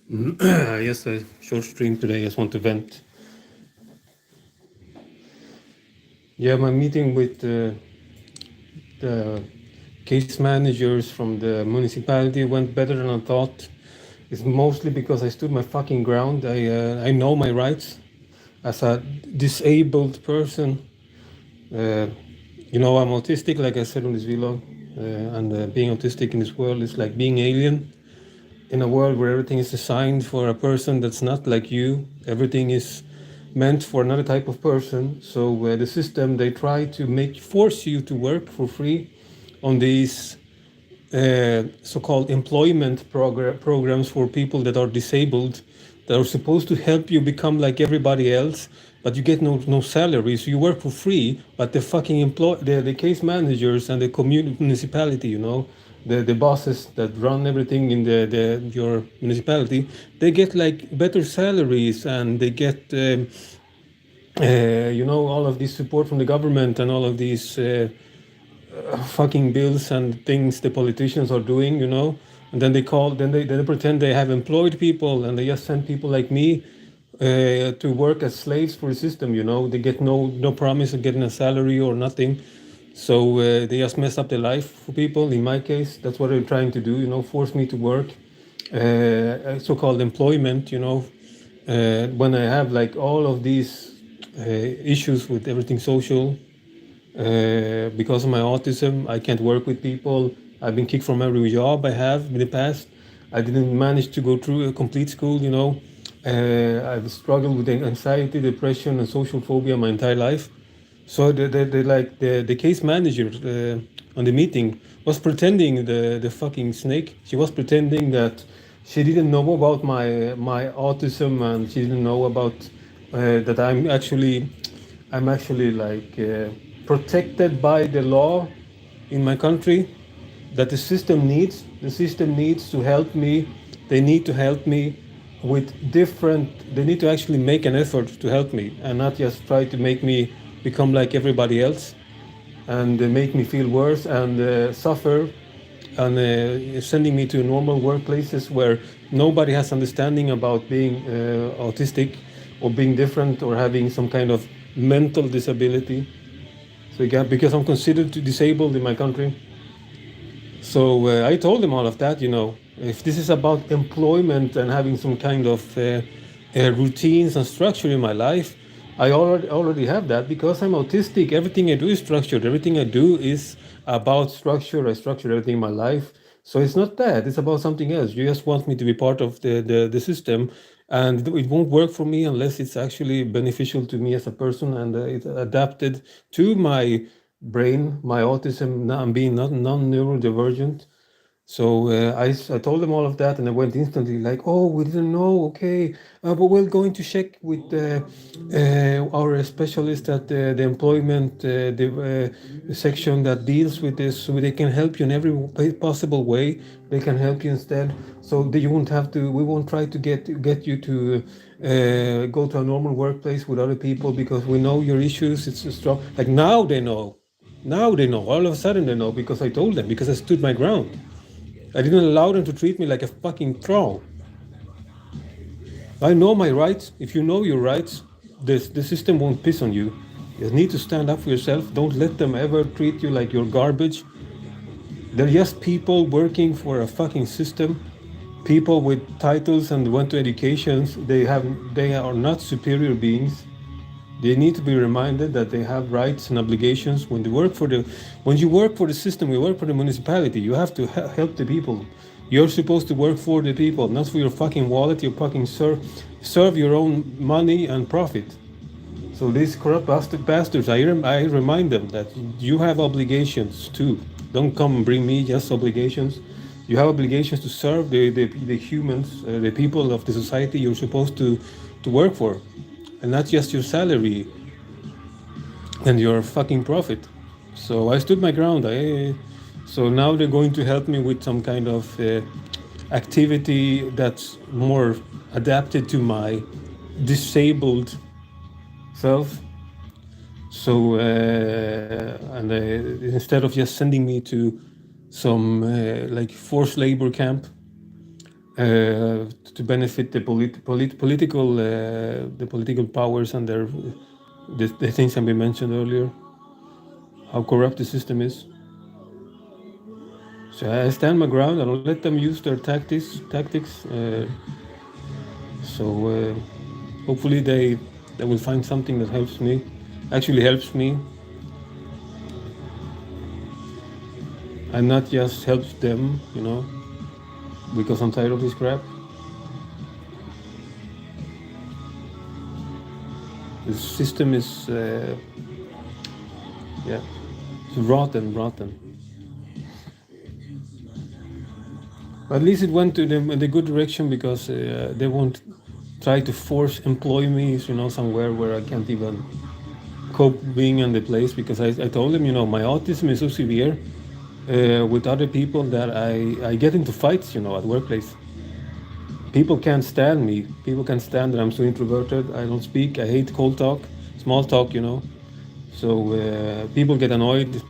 Yes, a short stream today. I just want to vent. Yeah, my meeting with the case managers from the municipality went better than I thought. It's mostly because I stood my fucking ground. I know my rights as a disabled person. Uh, I'm autistic, like I said in this vlog, and being autistic in this world is like being alien in a world where everything is designed for a person that's not like you. Everything is meant for another type of person. So the system, they try to force you to work for free on these so-called employment programs for people that are disabled, that are supposed to help you become like everybody else, but you get no salary, so you work for free. But the fucking the case managers and the community municipality, the bosses that run everything in your municipality, they get like better salaries, and they get all of this support from the government, and all of these fucking bills and things the politicians are doing, and then they pretend they have employed people, and they just send people like me to work as slaves for the system. They get no promise of getting a salary or nothing. So they just mess up their life for people. In my case, that's what they're trying to do. Force me to work, so-called employment. When I have like all of these issues with everything social. Because of my autism, I can't work with people. I've been kicked from every job I have in the past. I didn't manage to go through a complete school. I've struggled with anxiety, depression, and social phobia my entire life. So the case manager on the meeting was pretending, the fucking snake. She was pretending that she didn't know about my autism, and she didn't know about that I'm actually like protected by the law in my country, that the system needs. The system needs to help me. They need to help me with they need to actually make an effort to help me, and not just try to make me become like everybody else, and make me feel worse and suffer, and sending me to normal workplaces where nobody has understanding about being autistic, or being different, or having some kind of mental disability. So because I'm considered disabled in my country. So I told them all of that. If this is about employment and having some kind of routines and structure in my life, I already have that, because I'm autistic. Everything I do is structured. Everything I do is about structure. I structure everything in my life. So it's not that. It's about something else. You just want me to be part of the system, and it won't work for me unless it's actually beneficial to me as a person, and it's adapted to my brain, my autism. I'm being not non-neurodivergent. So I told them all of that, and I went instantly like, oh, we didn't know, okay, but we're going to check with our specialist at the employment section that deals with this, so they can help you in every possible way. They can help you instead, so that you won't have to. We won't try to get you to go to a normal workplace with other people, because we know your issues. It's strong. Like now they know. Now they know. All of a sudden they know, because I told them, because I stood my ground. I didn't allow them to treat me like a fucking troll. I know my rights. If you know your rights, the system won't piss on you. You need to stand up for yourself. Don't let them ever treat you like you're garbage. They're just people working for a fucking system. People with titles and went to educations. They are not superior beings. They need to be reminded that they have rights and obligations. When you work for the system, you work for the municipality, you have to help the people. You're supposed to work for the people, not for your fucking wallet. You fucking serve your own money and profit. So these corrupt bastards, I remind them that you have obligations too. Don't come and bring me just obligations. You have obligations to serve the humans, the people of the society you're supposed to work for, and not just your salary and your fucking profit. So I stood my ground. So now they're going to help me with some kind of activity that's more adapted to my disabled self. So and instead of just sending me to some like forced labor camp, to benefit the political powers and the things that we mentioned earlier, how corrupt the system is. So I stand my ground. I don't let them use their tactics. So hopefully they will find something that helps me, actually helps me, and not just helps them, because I'm tired of this crap. The system is, yeah, it's rotten. But at least it went to the good direction, because they won't try to force employ me, somewhere where I can't even cope being in the place, because I told them, my autism is so severe with other people that I get into fights, at workplace. People can't stand me. People can't stand that I'm so introverted. I don't speak. I hate cold talk, small talk, So people get annoyed.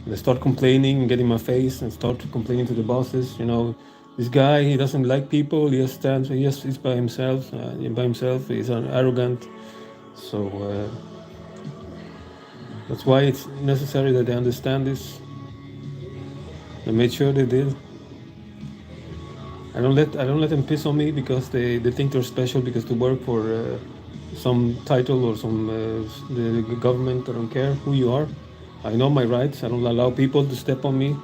They start complaining, get in my face, and start complaining to the bosses. This guy, he doesn't like people. He just stands. He's by himself. He's arrogant. So that's why it's necessary that they understand this. I made sure they did. I don't let them piss on me, because they think they're special because they work for some title or some the government. I don't care who you are. I know my rights. I don't allow people to step on me.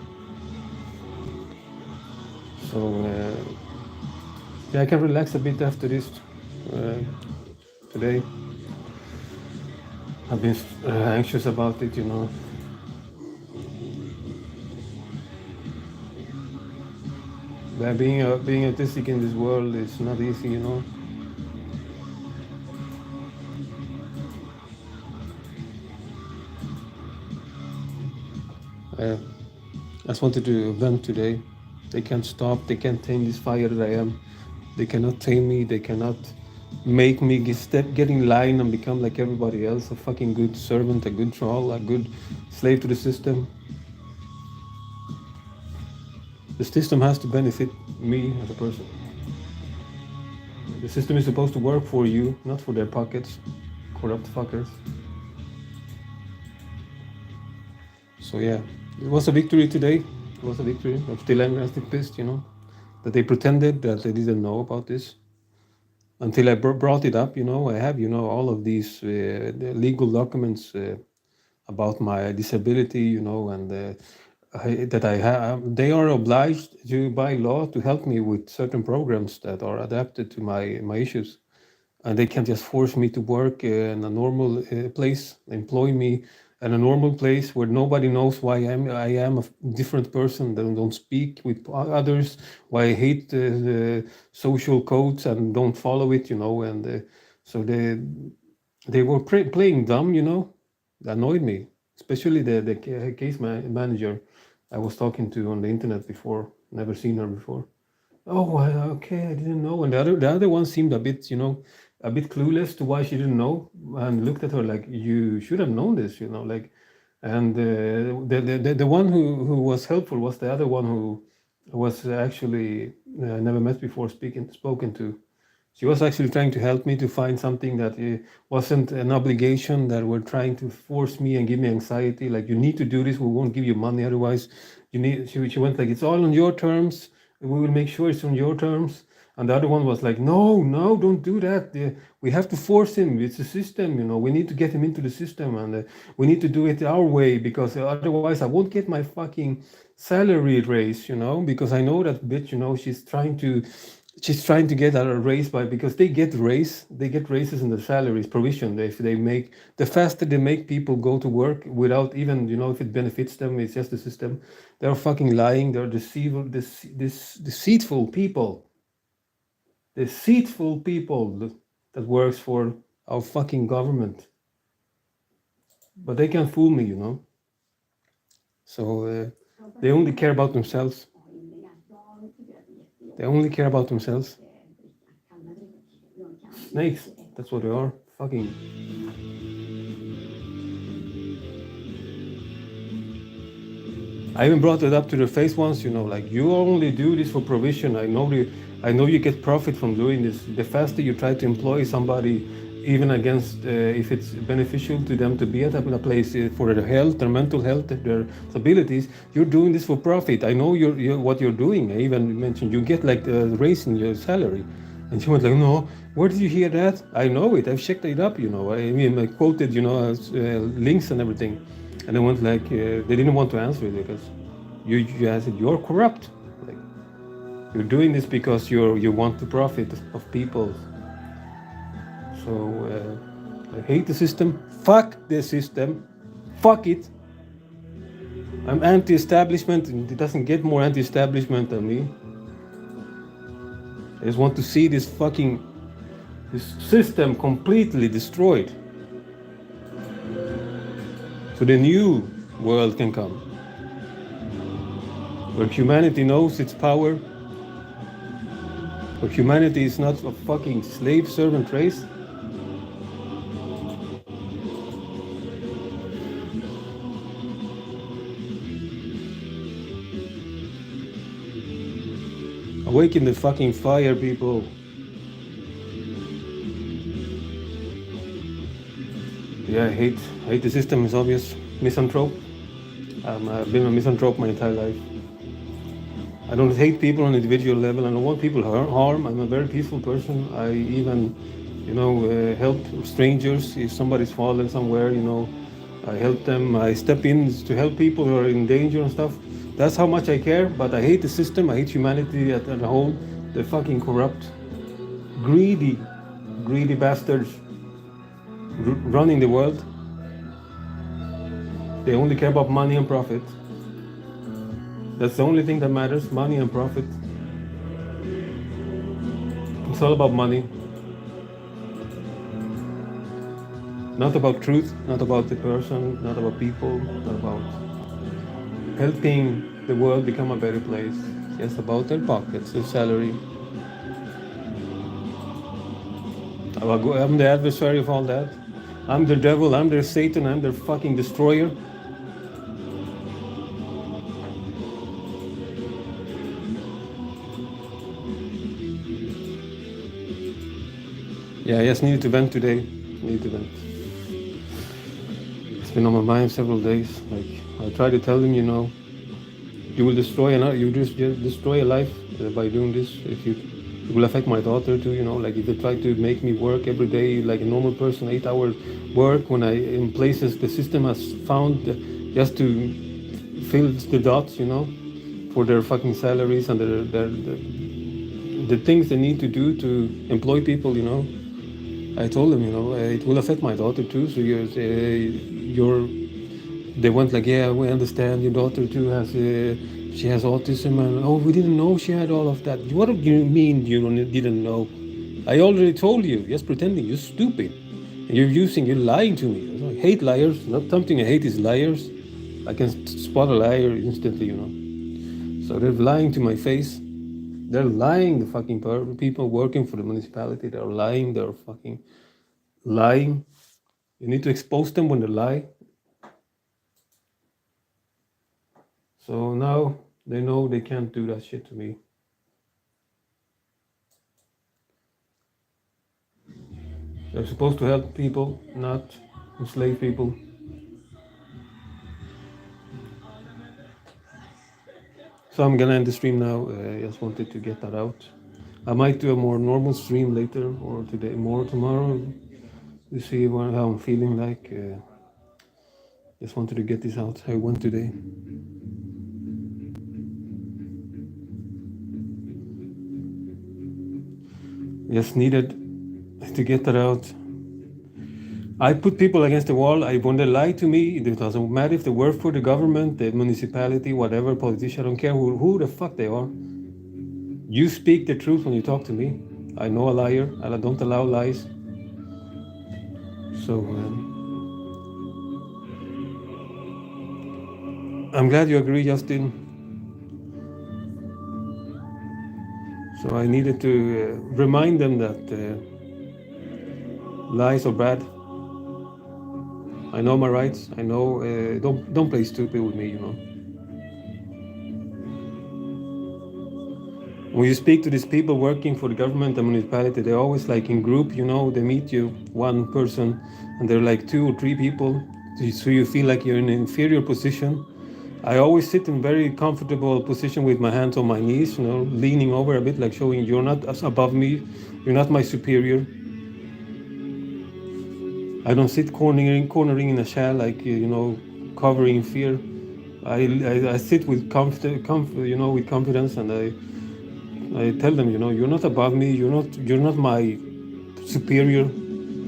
So yeah, I can relax a bit after this today. I've been anxious about it, Being autistic in this world is not easy, I just wanted to vent today. They can't stop. They can't tame this fire that I am. They cannot tame me. They cannot make me get in line and become like everybody else, a fucking good servant, a good troll, a good slave to the system. The system has to benefit me as a person. The system is supposed to work for you, not for their pockets. Corrupt fuckers. So yeah, it was a victory today. It was a victory. I'm still angry, I'm still pissed, that they pretended that they didn't know about this. Until I brought it up, I have, all of these the legal documents about my disability, and that I have. They are obliged to, by law, to help me with certain programs that are adapted to my issues. And they can't just force me to work in a normal place, employ me in a normal place where nobody knows why I am a different person, that don't speak with others, why I hate the social codes and don't follow it, and so they were playing dumb, That annoyed me, especially the case manager I was talking to on the internet before, never seen her before. Oh, okay, I didn't know. And the other one seemed a bit, a bit clueless to why she didn't know, and looked at her like, you should have known this, like. And the one who was helpful was the other one who was actually never met before, spoken to. She was actually trying to help me to find something that wasn't an obligation that were trying to force me and give me anxiety. Like, you need to do this. We won't give you money otherwise. You need. She went like, it's all on your terms. We will make sure it's on your terms. And the other one was like, no, don't do that. We have to force him. It's a system, We need to get him into the system, and we need to do it our way, because otherwise I won't get my fucking salary raise, because I know that bitch, she's trying to get a raise because they get raises in the salaries provision. If they make, the faster they make people go to work without even, if it benefits them, it's just the system. They're fucking lying. They're deceitful people. Deceitful people that works for our fucking government. But they can't fool me, So they only care about themselves. They only care about themselves. Snakes, that's what they are. Fucking. I even brought it up to their face once, like, you only do this for provision. I I know you get profit from doing this. The faster you try to employ somebody, even against if it's beneficial to them to be at a place for their health, their mental health, their abilities, you're doing this for profit. I know what you're doing. I even mentioned you get like a raise in your salary. And she went like, no, where did you hear that? I know it. I've checked it up, I mean, I quoted, links and everything. And I went like, they didn't want to answer it because you said, you're corrupt. Like, you're doing this because you want the profit of people. So I hate the system. Fuck the system. Fuck it. I'm anti-establishment, and it doesn't get more anti-establishment than me. I just want to see this system completely destroyed, so the new world can come, where humanity knows its power, where humanity is not a fucking slave servant race. Awaken the fucking fire, people. Yeah, I hate the system, is obvious. Misanthrope. I've been a misanthrope my entire life. I don't hate people on an individual level. I don't want people harm. I'm a very peaceful person. I even, help strangers. If somebody's fallen somewhere, I help them. I step in to help people who are in danger and stuff. That's how much I care. But I hate the system. I hate humanity as a whole. They're fucking corrupt, greedy bastards running the world. They only care about money and profit. That's the only thing that matters, money and profit. It's all about money. Not about truth, not about the person, not about people, not about helping the world become a better place. It's about their pockets, their salary. I'm the adversary of all that. I'm the devil, I'm their Satan, I'm their fucking destroyer. Yeah, I just needed to vent today. It's been on my mind several days. Like, I try to tell them, you will destroy you just destroy a life by doing this. It will affect my daughter too, like if they try to make me work every day like a normal person, 8 hours work when in places the system has found just to fill the dots, for their fucking salaries and the things they need to do to employ people, I told them, it will affect my daughter too. So they went like, yeah, we understand your daughter too she has autism, and we didn't know she had all of that. What do you mean you didn't know? I already told you. Just pretending. You're stupid. And you're lying to me. I hate liars. Not something I hate is liars. I can spot a liar instantly, So they're lying to my face. They're lying, the fucking people working for the municipality. They're lying. They're fucking lying. You need to expose them when they lie. So now they know they can't do that shit to me. They're supposed to help people, not enslave people. So I'm gonna end the stream now. I just wanted to get that out. I might do a more normal stream later or today, more tomorrow, to see how I'm feeling like. Just wanted to get this out. I went today. Just needed to get that out. I put people against the wall. When they lie to me, it doesn't matter if they work for the government, the municipality, whatever, politician, I don't care who the fuck they are. You speak the truth when you talk to me. I know a liar, and I don't allow lies. So I'm glad you agree, Justin. So I needed to remind them that lies are bad. I know my rights. I know. Don't play stupid with me, When you speak to these people working for the government and municipality, they're always like in group, they meet you, one person, and they're like 2 or 3 people. So you feel like you're in an inferior position. I always sit in very comfortable position with my hands on my knees, leaning over a bit, like showing you're not as above me, you're not my superior. I don't sit cornering in a shell, like covering fear. I sit with with confidence, and I tell them, you're not above me, you're not my superior.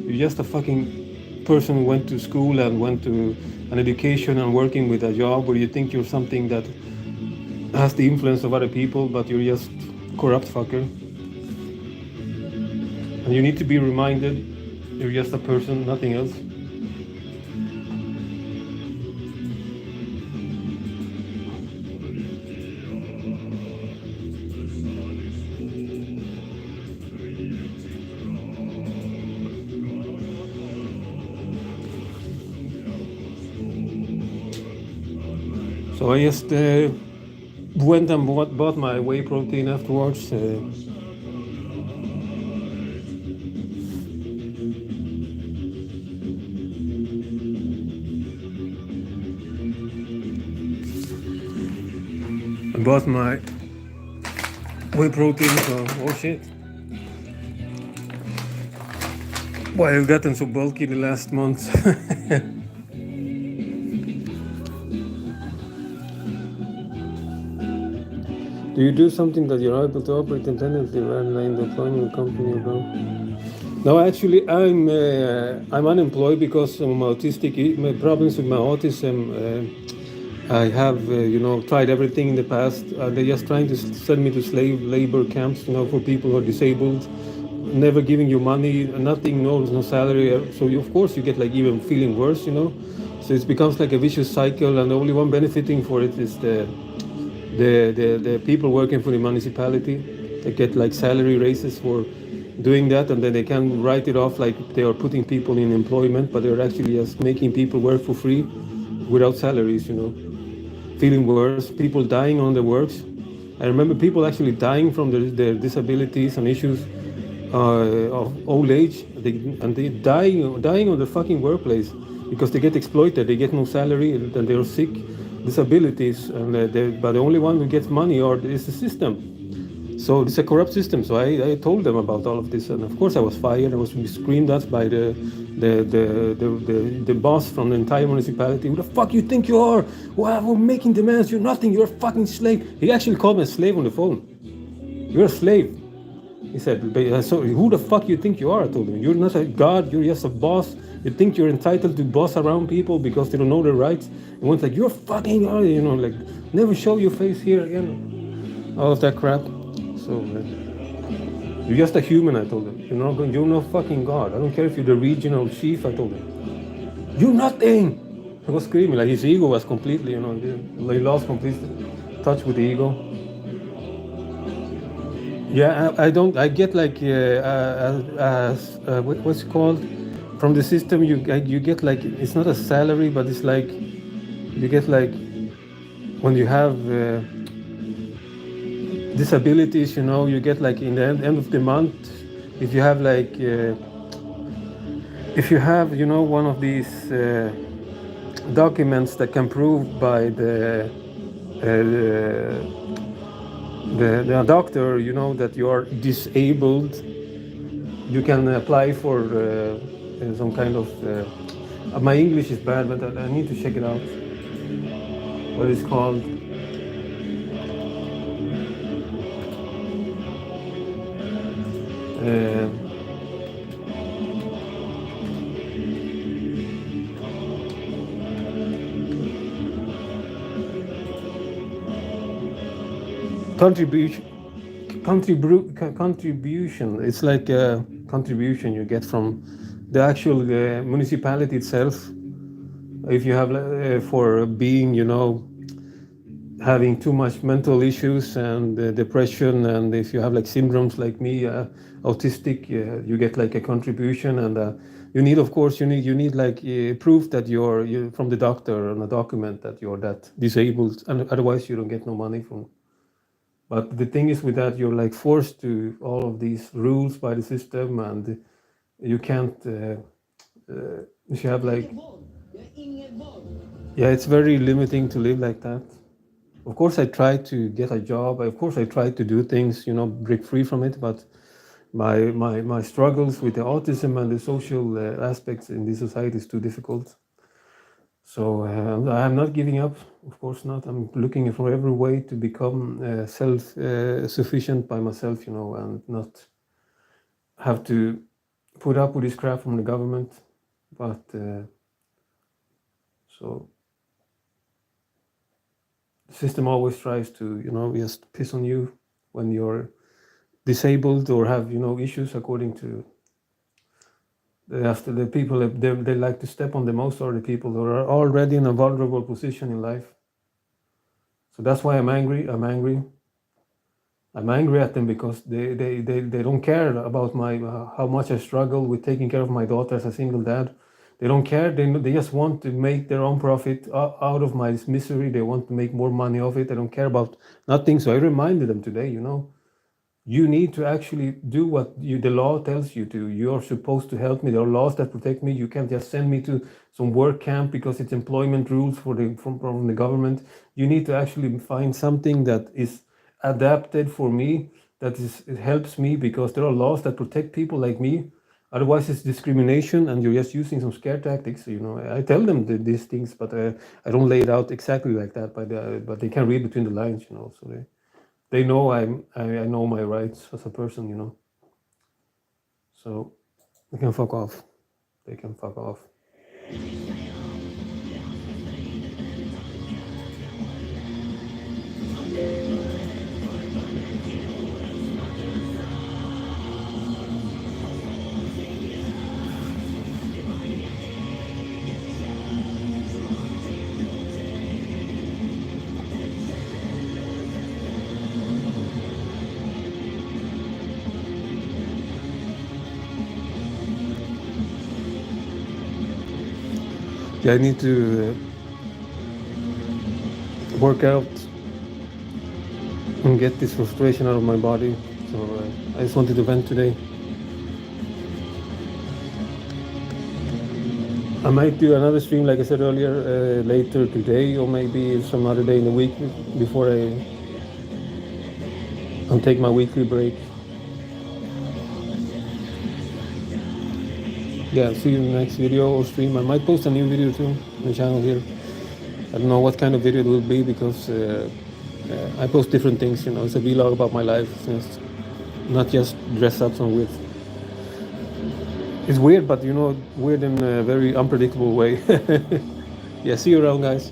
You're just a fucking person who went to school and went to an education and working with a job where you think you're something that has the influence of other people, but you're just corrupt fucker. And you need to be reminded you're just a person, nothing else. So I just went and bought my whey protein afterwards. I bought my whey protein, so oh shit. Why I've gotten so bulky the last month. Do you do something that you're able to operate independently rather than the employment company about? No, actually, I'm unemployed because of my autistic my problems with my autism. I have tried everything in the past. They're just trying to send me to slave labor camps, for people who are disabled, never giving you money, nothing, no salary. So of course you get like even feeling worse, So it becomes like a vicious cycle, and the only one benefiting for it is the people working for the municipality. They get like salary raises for doing that, and then they can write it off like they are putting people in employment, but they're actually just making people work for free without salaries, feeling worse, people dying on their works. I remember people actually dying from their disabilities and issues of old age, and they dying on the fucking workplace because they get exploited, they get no salary, and they're sick, disabilities, and but the only one who gets money is the system. So it's a corrupt system. So I told them about all of this, and of course I was fired. I was screamed at by the boss from the entire municipality. Who the fuck you think you are? Wow, we're making demands. You're nothing. You're a fucking slave. He actually called me a slave on the phone. You're a slave. He said, so who the fuck you think you are? I told him, you're not a god. You're just a boss. You think you're entitled to boss around people because they don't know their rights. And one's like, you're fucking, like never show your face here again. All of that crap. So you're just a human, I told him. You're no fucking God. I don't care if you're the regional chief, I told him. You're nothing. He was screaming, like his ego was completely, he lost complete touch with the ego. Yeah, I get like, what's it called? From the system, you get like, it's not a salary, but it's like, you get like, when you have disabilities, you get like in the end of the month, if you have like, if you have, one of these documents that can prove by the doctor, that you are disabled, you can apply for some kind of, my English is bad, but I need to check it out, what it's called. Contribution. It's like a contribution you get from the actual municipality itself. If you have for being, having too much mental issues and depression, and if you have like syndromes like me, autistic, you get like a contribution, and you need, of course, you need like proof that you're from the doctor on a document that you're that disabled, and otherwise you don't get no money from. But the thing is with that, you're like forced to all of these rules by the system, and you can't. You have like, yeah, it's very limiting to live like that. Of course, I try to get a job. Of course, I try to do things, break free from it. But my struggles with the autism and the social aspects in this society is too difficult. So I'm not giving up. Of course not. I'm looking for every way to become self-sufficient by myself, and not have to put up with this crap from the government. But so the system always tries to, just piss on you when you're disabled or have, issues. According to after the people that they like to step on the most are the people who are already in a vulnerable position in life. So that's why I'm angry. I'm angry at them because they don't care about my how much I struggle with taking care of my daughter as a single dad. They don't care. They just want to make their own profit out of my misery. They want to make more money off it. They don't care about nothing. So I reminded them today, you need to actually do what the law tells you to. You're supposed to help me. There are laws that protect me. You can't just send me to some work camp because it's employment rules from the government. You need to actually find something that is adapted for me, it helps me, because there are laws that protect people like me. Otherwise, it's discrimination, and you're just using some scare tactics. I tell them these things, but I don't lay it out exactly like that. But they can read between the lines, So they know I know my rights as a person, So they can fuck off. They can fuck off. Yeah, I need to work out and get this frustration out of my body. So I just wanted to vent today. I might do another stream, like I said earlier, later today, or maybe some other day in the week before I'll take my weekly break. Yeah, see you in the next video or stream. I might post a new video too on the channel here. I don't know what kind of video it will be, because I post different things, It's a vlog about my life. It's not just dress ups and weird. It's weird, but weird in a very unpredictable way. Yeah, see you around, guys.